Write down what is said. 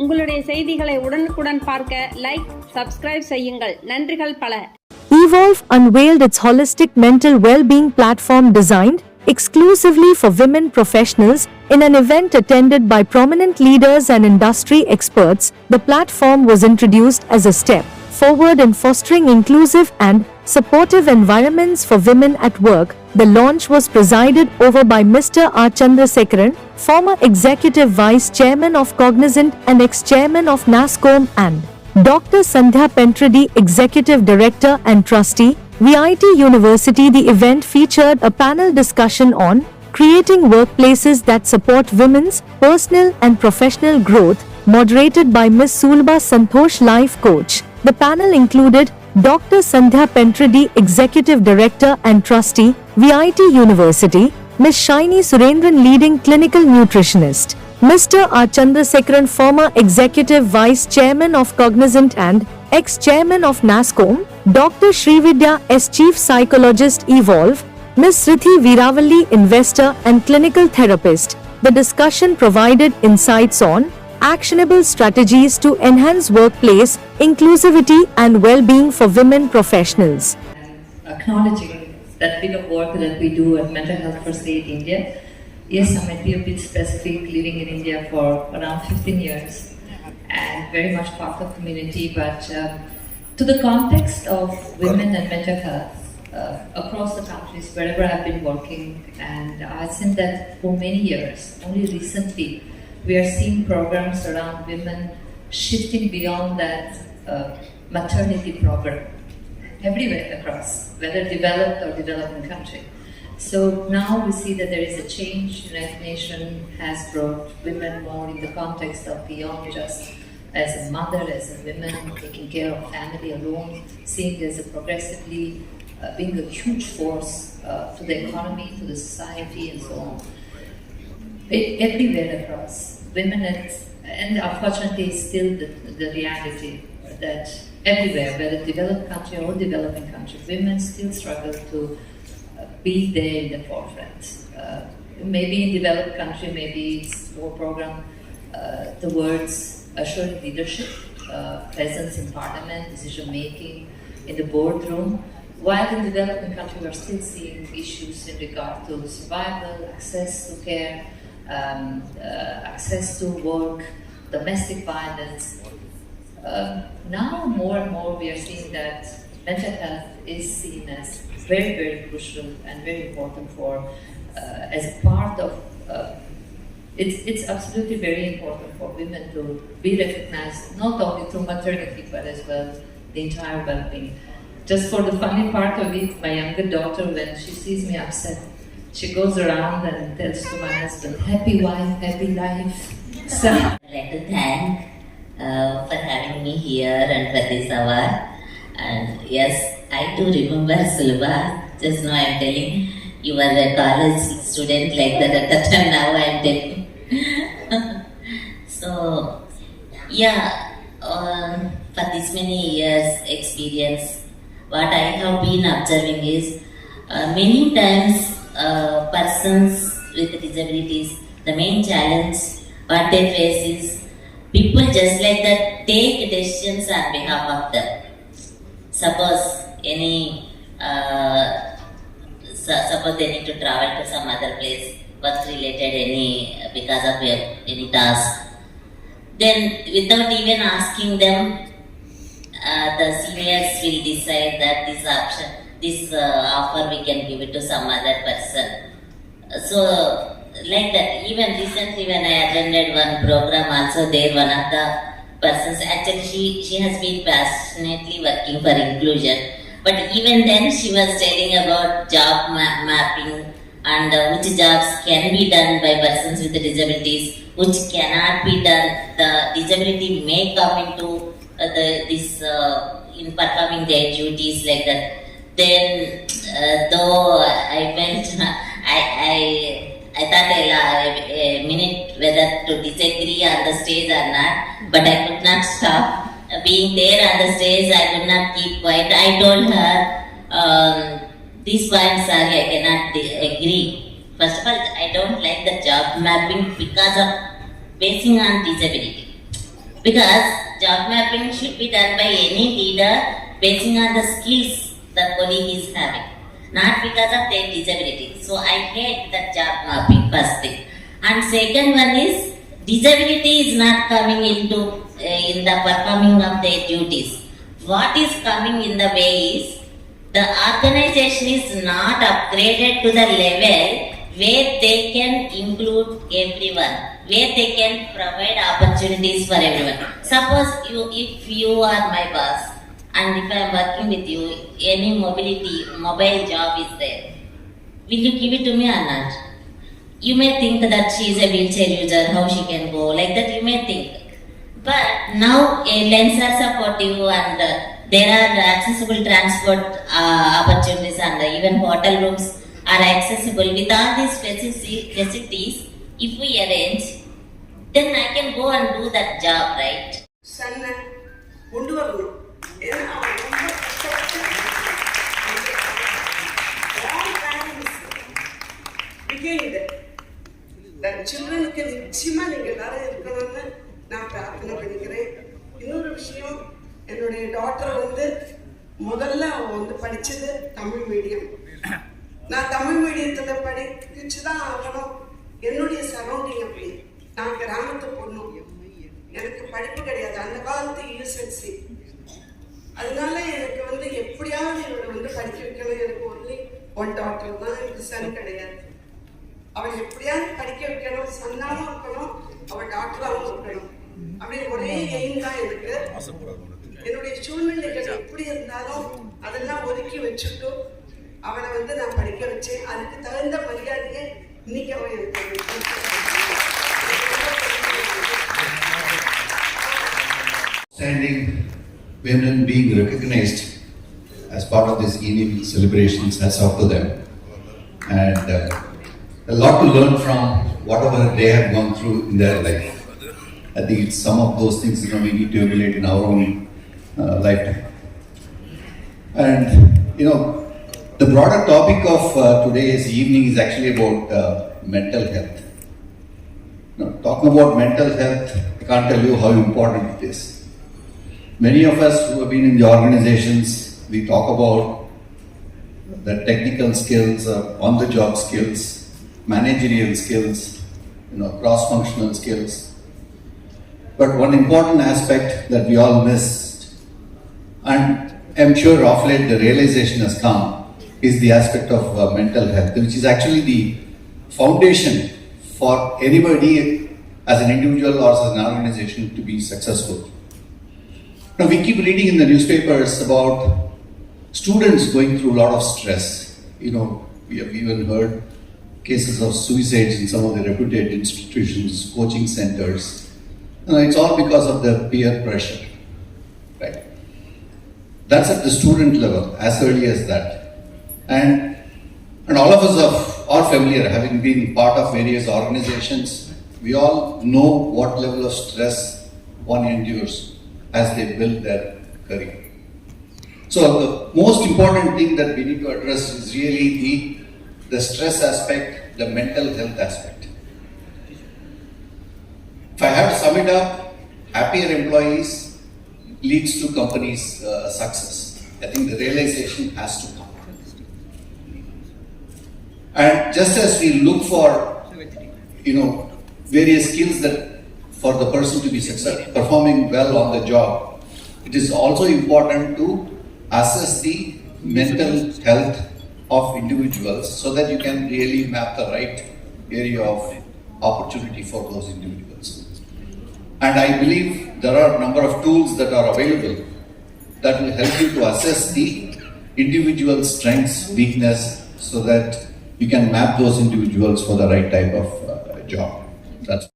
உங்களுடைய செய்திகளை உடனுக்குடன் பார்க்க லைக், சப்ஸ்கிரைப் செய்யுங்கள். நன்றிகள் பல. Ewolv unveiled its holistic mental well-being platform designed exclusively for women professionals in an event attended by prominent leaders and industry experts. The platform was introduced as a step forward in fostering inclusive and supportive environments for women at work. The launch was presided over by Mr. R. Chandrasekaran, former Executive Vice Chairman of Cognizant and ex-Chairman of NASSCOM, and Dr. Sandhya, Pentareddy, Executive Director and Trustee, VIT University. The event featured a panel discussion on creating workplaces that support women's personal and professional growth, moderated by Ms. Sulabha Santhosh Life Coach. The panel included Dr. Sandhya, Pentareddy, Executive Director and Trustee, VIT University, Ms. Surendran, leading clinical nutritionist, Mr. R. Chandrasekaran, former Executive Vice Chairman of Cognizant and ex-Chairman of NASSCOM, Dr. Srividya S., Chief Psychologist, Ewolv, Ms. Srithi Veeravalli, investor and clinical therapist. The discussion provided insights on actionable strategies to enhance workplace inclusivity and well-being for women professionals. Acknowledging that bit of work that we do at Mental Health First Aid India. Yes, I might be a bit specific, living in India for around 15 years and very much part of community, but to the context of women and mental health across the countries, wherever I've been working, and I've seen that for many years. Only recently we are seeing programs around women shifting beyond that maternity program everywhere across, whether developed or developing country. So now we see that there is a change. United Nations has brought women more in the context of beyond just as a mother, as a woman, taking care of family alone, seeing as a progressively being a huge force to the economy, to the society, and so on. Everywhere across, women, and unfortunately it's still the reality that everywhere, whether developed country or developing country, women still struggle to be there in the forefront. Maybe in developed country, maybe it's more program towards assuring leadership, presence in parliament, decision making in the boardroom. While in developing country, we are still seeing issues in regard to survival, access to care, access to work, domestic violence. Now more and more we are seeing that mental health is seen as very, very crucial and very important for as a part of it's absolutely very important for women to be recognized not only through maternity but as well the entire well-being. Just for the funny part of it, my younger daughter, when she sees me upset, she goes around and tells to my husband, "Happy wife, happy life." So I'd like to thank for having me here and for this hour. And yes, I do remember Sulabha. Just now I'm telling you were a college student like that at the time. Now I'm telling. So yeah, for this many years experience, what I have been observing is many times persons with disabilities, the main challenge what they face is people just like that take decisions on behalf of them. Suppose any suppose they need to travel to some other place, work related because of any task. Then without even asking them, the seniors will decide that this offer we can give it to some other person. So like that, even recently when I attended one program also there, one of the persons, actually she has been passionately working for inclusion, but even then she was telling about job mapping and which jobs can be done by persons with disabilities, which cannot be done. The disability may come into in performing their duties like that. Then though I went, I thought a minute whether to disagree on the stage or not, but I could not stop. Being there on the stage, I could not keep quiet. I told her, these points, sorry, I cannot agree. First of all, I don't like the job mapping because of basing on disability. Because job mapping should be done by any leader basing on the skills the colleague is having, not because of their disability. So I hate that job mapping, first thing. And second one is, disability is not coming into in the performing of their duties. What is coming in the way is, the organization is not upgraded to the level where they can include everyone, where they can provide opportunities for everyone. Suppose if you are my boss and if I am working with you, any mobile job is there, will you give it to me or not? You may think that she is a wheelchair user, how she can go, like that you may think. But now airlines are supportive and there are accessible transport opportunities and even hotel rooms are accessible. With all these facilities, if we arrange, then I can go and do that job, right? Sandhya, கொண்டு வரணும். ஏன்னா அவன் ரொம்ப கஷ்டப்பட்டு all parents behind that childrenக்கு நிச்சயமா நீங்க எல்லாரும் இருக்கணும்னு நான் பிரார்த்தனை பண்ணிக்கிறேன். இன்னொரு விஷயம், என்னுடைய டாட்டர் முதல்ல அவ படிச்சது தமிழ் மீடியம். நான் தமிழ் மீடியத்துல படிச்சுதான் ஆகணும். என்னுடைய சரௌண்டிங் அப்படி, நான் கிராமத்து பொண்ணு, எனக்கு படிப்பு கிடையாது, அந்த காலத்து யூஎஸ்எல்சி. அதனால எனக்கு எப்படியாவது இவரை படிக்க வைக்கணும். எனக்கு ஒன்லி ஒன் டாட்டர் தான், எனக்கு சன் கிடையாது. அவள் எப்படியாவது படிக்க வைக்கணும், சன்னாவும் இருக்கணும், அவள் டாக்டராகவும் இருக்கணும். அப்படி ஒரே எய்ம் தான் எனக்கு. என்னுடைய சூழ்நிலைகள் எப்படி இருந்தாலும் அதெல்லாம் ஒதுக்கி வச்சுட்டு அவளை நான் படிக்க வச்சேன். அதுக்கு தகுந்த மரியாதையை இன்னைக்கு அவன் எனக்கு. Standing women being recognized as part of this evening celebrations, hats off to them, and a lot to learn from whatever they have gone through in their life. I think it's some of those things we need to emulate in our own lifetime. And the broader topic of today's evening is actually about mental health. Talking about mental health, I can't tell you how important it is. Many of us who have been in the organizations, we talk about the technical skills, on-the-job skills, managerial skills, cross-functional skills. But one important aspect that we all missed, and I'm sure of late the realization has come, is the aspect of mental health, which is actually the foundation for anybody as an individual or as an organization to be successful. Now we keep reading in the newspapers about students going through a lot of stress. We have even heard cases of suicides in some of the reputed institutions, coaching centers. It's all because of the peer pressure, right? That's at the student level, as early as that. And all of us are familiar, having been part of various organizations, we all know what level of stress one endures as they build their career. So the most important thing that we need to address is really the stress aspect, the mental health aspect. If I have to sum it up, happier employees leads to companies' success. I think the realization has to come. And just as we look for, various skills that for the person to be successful, performing well on the job, it is also important to assess the mental health of individuals so that you can really map the right area of opportunity for those individuals. And I believe there are a number of tools that are available that will help you to assess the individual strengths, weakness, so that you can map those individuals for the right type of job. That's